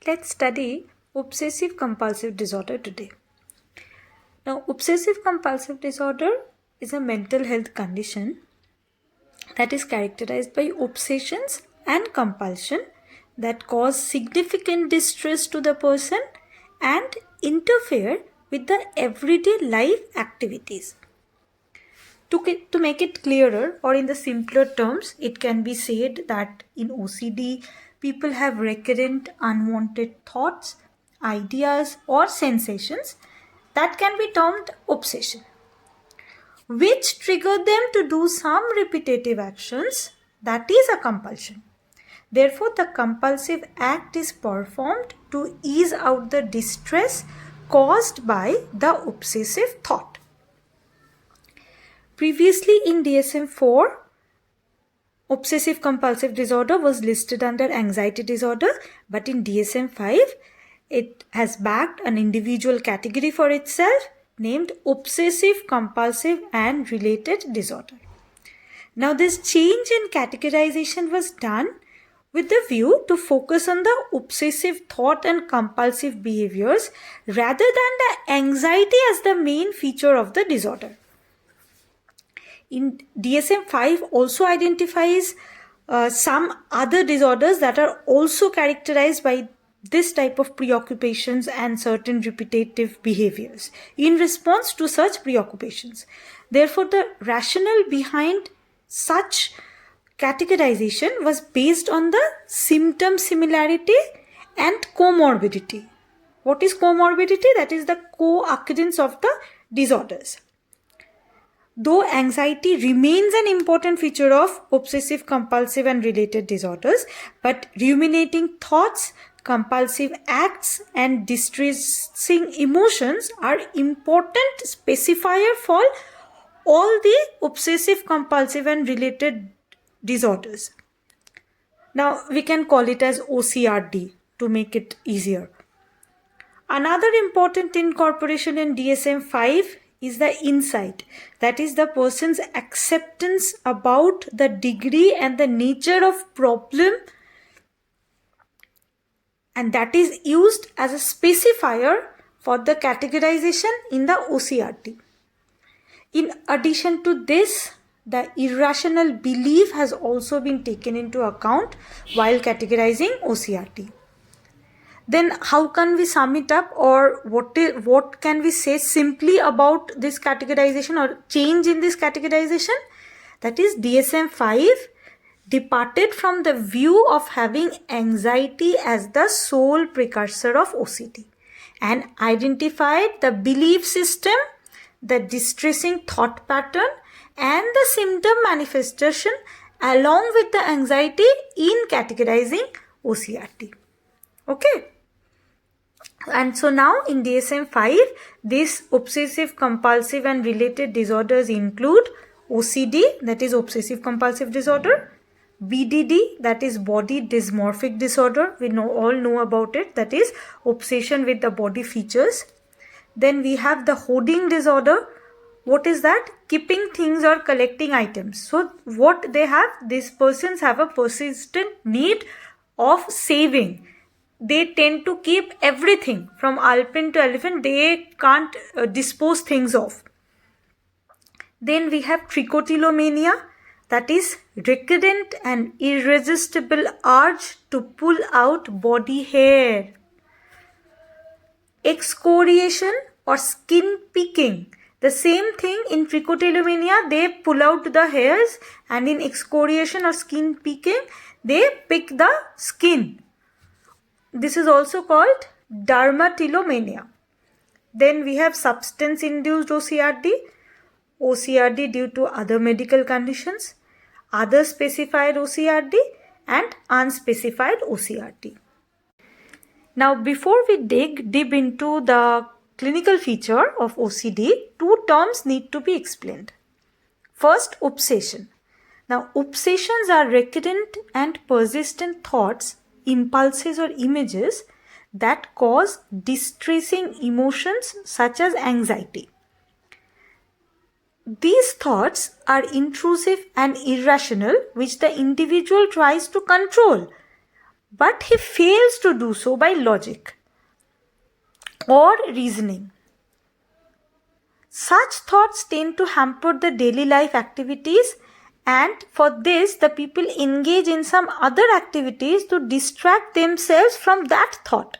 Let's study obsessive compulsive disorder today. Now, obsessive compulsive disorder is a mental health condition that is characterized by obsessions and compulsion that cause significant distress to the person and interfere with the everyday life activities. To make it clearer, or in the simpler terms, it can be said that in OCD, people have recurrent unwanted thoughts, ideas, or sensations that can be termed obsession, which trigger them to do some repetitive actions, that is a compulsion. Therefore, the compulsive act is performed to ease out the distress caused by the obsessive thought. Previously in DSM IV, obsessive compulsive disorder was listed under anxiety disorder, but in DSM V, it has backed an individual category for itself named obsessive compulsive and related disorder. Now, this change in categorization was done with the view to focus on the obsessive thought and compulsive behaviors rather than the anxiety as the main feature of the disorder. In DSM V also identifies some other disorders that are also characterized by this type of preoccupations and certain repetitive behaviors in response to such preoccupations. Therefore, the rationale behind such categorization was based on the symptom similarity and comorbidity. What is comorbidity? That is the co-occurrence of the disorders. Though anxiety remains an important feature of obsessive compulsive and related disorders, but ruminating thoughts, compulsive acts and distressing emotions are important specifier for all the obsessive compulsive and related disorders. Now we can call it as OCRD to make it easier. Another important incorporation in DSM V is the insight, that is the person's acceptance about the degree and the nature of problem, and that is used as a specifier for the categorization in the OCRD. In addition to this, the irrational belief has also been taken into account while categorizing OCRD. Then how can we sum it up, or what can we say simply about this categorization or change in this categorization? That is, DSM V departed from the view of having anxiety as the sole precursor of OCD and identified the belief system, the distressing thought pattern and the symptom manifestation along with the anxiety in categorizing OCRD. Okay. And so now in DSM V, these obsessive compulsive and related disorders include OCD, that is obsessive compulsive disorder, BDD, that is body dysmorphic disorder, we all know about it, that is obsession with the body features. Then we have the hoarding disorder. What is that? Keeping things or collecting items. So what they have, these persons have a persistent need of saving. They tend to keep everything from alpine to elephant. They can't dispose things of. Then we have trichotillomania, that is recurrent and irresistible urge to pull out body hair. Excoriation or skin picking. The same thing in trichotillomania, they pull out the hairs, and in excoriation or skin picking, they pick the skin. This is also called dermatillomania. Then we have substance-induced OCRD, OCRD due to other medical conditions, other specified OCRD and unspecified OCRD. Now before we dig deep into the clinical feature of OCD, two terms need to be explained. First, obsession. Now obsessions are recurrent and persistent thoughts, impulses or images that cause distressing emotions such as anxiety. These thoughts are intrusive and irrational, which the individual tries to control but he fails to do so by logic or reasoning. Such thoughts tend to hamper the daily life activities, and for this the people engage in some other activities to distract themselves from that thought.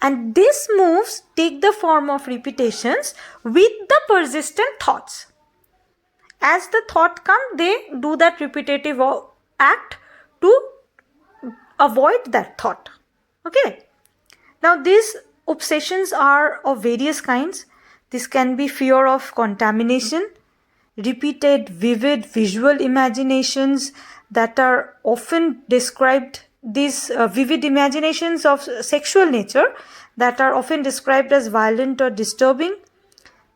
And these moves take the form of repetitions with the persistent thoughts. As the thought comes, they do that repetitive act to avoid that thought. Okay. Now these obsessions are of various kinds. This can be fear of contamination, repeated vivid visual imaginations that are often described, these vivid imaginations of sexual nature that are often described as violent or disturbing.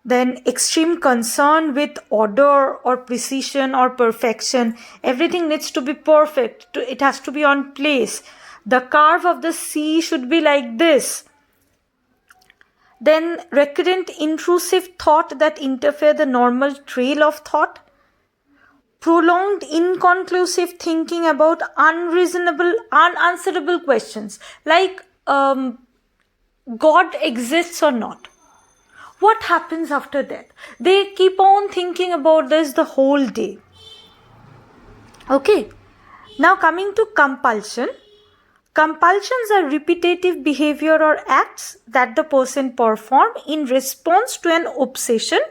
Then extreme concern with order or precision or perfection. Everything needs to be perfect. It has to be on place. The curve of the sea should be like this. Then recurrent intrusive thought that interfere the normal trail of thought. Prolonged inconclusive thinking about unreasonable, unanswerable questions like God exists or not. What happens after death? They keep on thinking about this the whole day. Okay. Now coming to compulsion. Compulsions are repetitive behavior or acts that the person performs in response to an obsession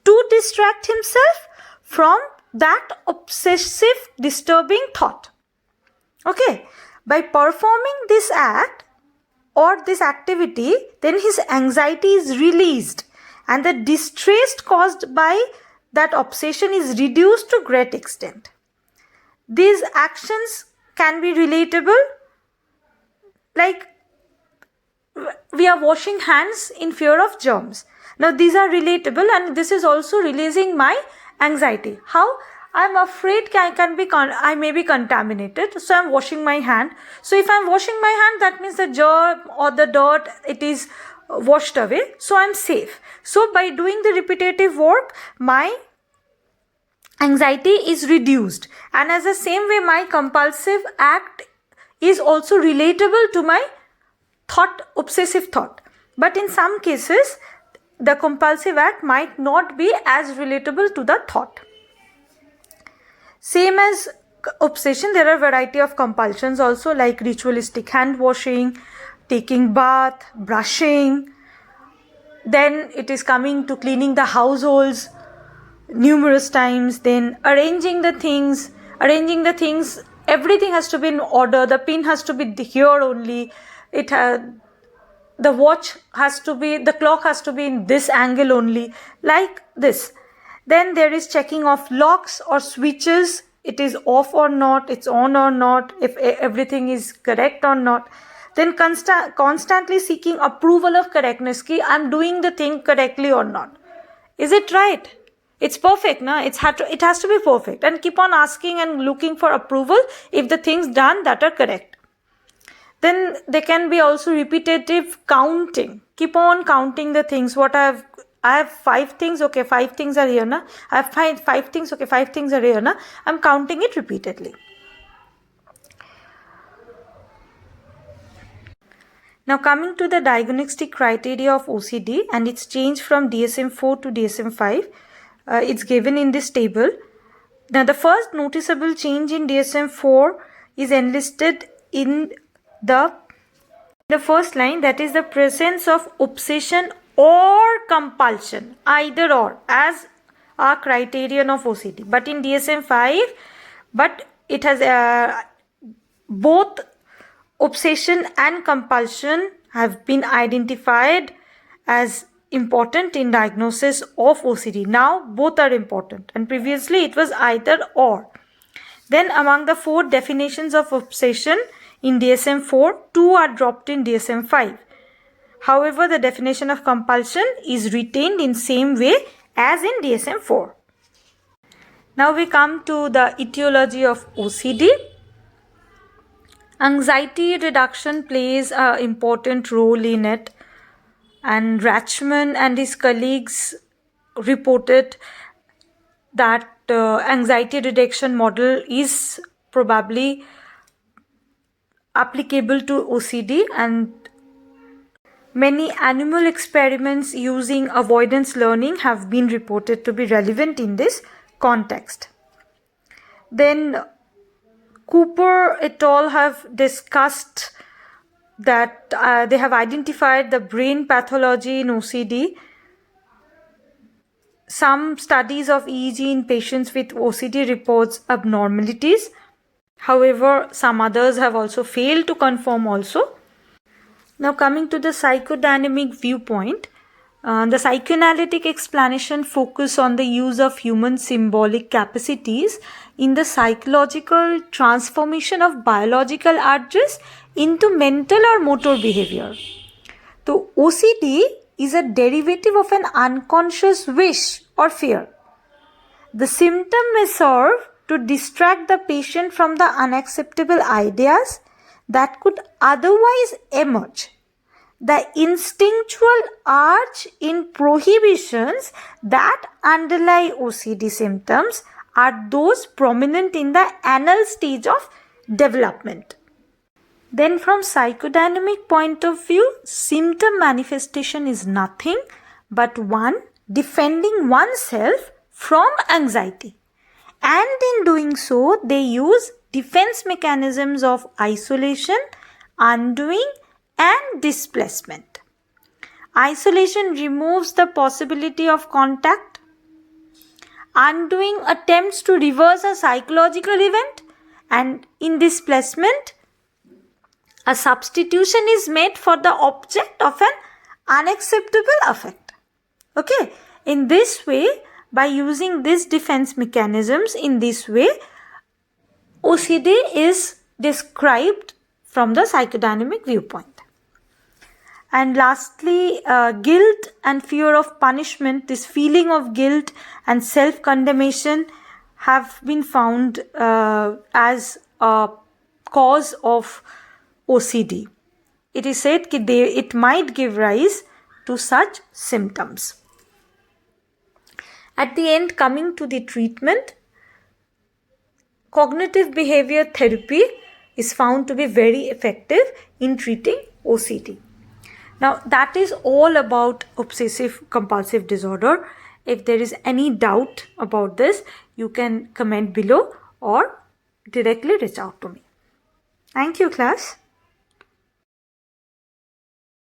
to distract himself from that obsessive disturbing thought. Okay. By performing this act or this activity, then his anxiety is released and the distress caused by that obsession is reduced to great extent. These actions can be relatable, like we are washing hands in fear of germs. Now these are relatable, and this is also releasing my anxiety. How? I'm afraid I may be contaminated, so I'm washing my hand. So if I'm washing my hand, that means the germ or the dirt, it is washed away, so I'm safe. So by doing the repetitive work, my anxiety is reduced, and as the same way my compulsive act is also relatable to my obsessive thought. But in some cases, the compulsive act might not be as relatable to the thought. Same as obsession, there are a variety of compulsions also, like ritualistic hand washing, taking bath, brushing. Then it is coming to cleaning the households numerous times. Then arranging the things, everything has to be in order. The pin has to be here only. The watch has to be, the clock has to be in this angle only, like this. Then there is checking of locks or switches. It is off or not, it's on or not, if everything is correct or not. Then constantly seeking approval of correctness. Ki I'm doing the thing correctly or not. Is it right? It's perfect, na? It has to be perfect. And keep on asking and looking for approval if the things done that are correct. Then there can be also repetitive counting. Keep on counting the things. I have 5 things, okay, 5 things are here, na? I have 5 things, okay, 5 things are here, na? I'm counting it repeatedly. Now coming to the diagnostic criteria of OCD and its change from DSM IV to DSM V, it's given in this table. Now the first noticeable change in DSM IV is enlisted in the first line, that is the presence of obsession or compulsion, either or, as a criterion of OCD. But in DSM V, but it has both obsession and compulsion have been identified as important in diagnosis of OCD. Now both are important, and previously it was either or. Then among the 4 definitions of obsession in DSM IV, 2 are dropped in DSM V. However, the definition of compulsion is retained in same way as in DSM IV. Now we come to the etiology of OCD. Anxiety reduction plays an important role in it, and Rachman and his colleagues reported that anxiety reduction model is probably applicable to OCD, and many animal experiments using avoidance learning have been reported to be relevant in this context. Then Cooper et al. Have discussed that they have identified the brain pathology in OCD. Some studies of EEG in patients with OCD reports abnormalities. However, some others have also failed to confirm also. Now coming to the psychodynamic viewpoint, the psychoanalytic explanation focus on the use of human symbolic capacities in the psychological transformation of biological urges into mental or motor behavior. So OCD is a derivative of an unconscious wish or fear. The symptom may serve to distract the patient from the unacceptable ideas that could otherwise emerge. The instinctual urge in prohibitions that underlie OCD symptoms are those prominent in the anal stage of development. Then from psychodynamic point of view, symptom manifestation is nothing but one defending oneself from anxiety. And in doing so, they use defense mechanisms of isolation, undoing, and displacement. Isolation removes the possibility of contact. Undoing attempts to reverse a psychological event, and in displacement, a substitution is made for the object of an unacceptable affect. Okay, in this way, by using these defense mechanisms in this way, OCD is described from the psychodynamic viewpoint. And lastly, guilt and fear of punishment, this feeling of guilt and self-condemnation have been found as a cause of OCD. It is said that it might give rise to such symptoms. At the end, coming to the treatment, cognitive behavior therapy is found to be very effective in treating OCD. Now, that is all about obsessive compulsive disorder. If there is any doubt about this, you can comment below or directly reach out to me. Thank you, class.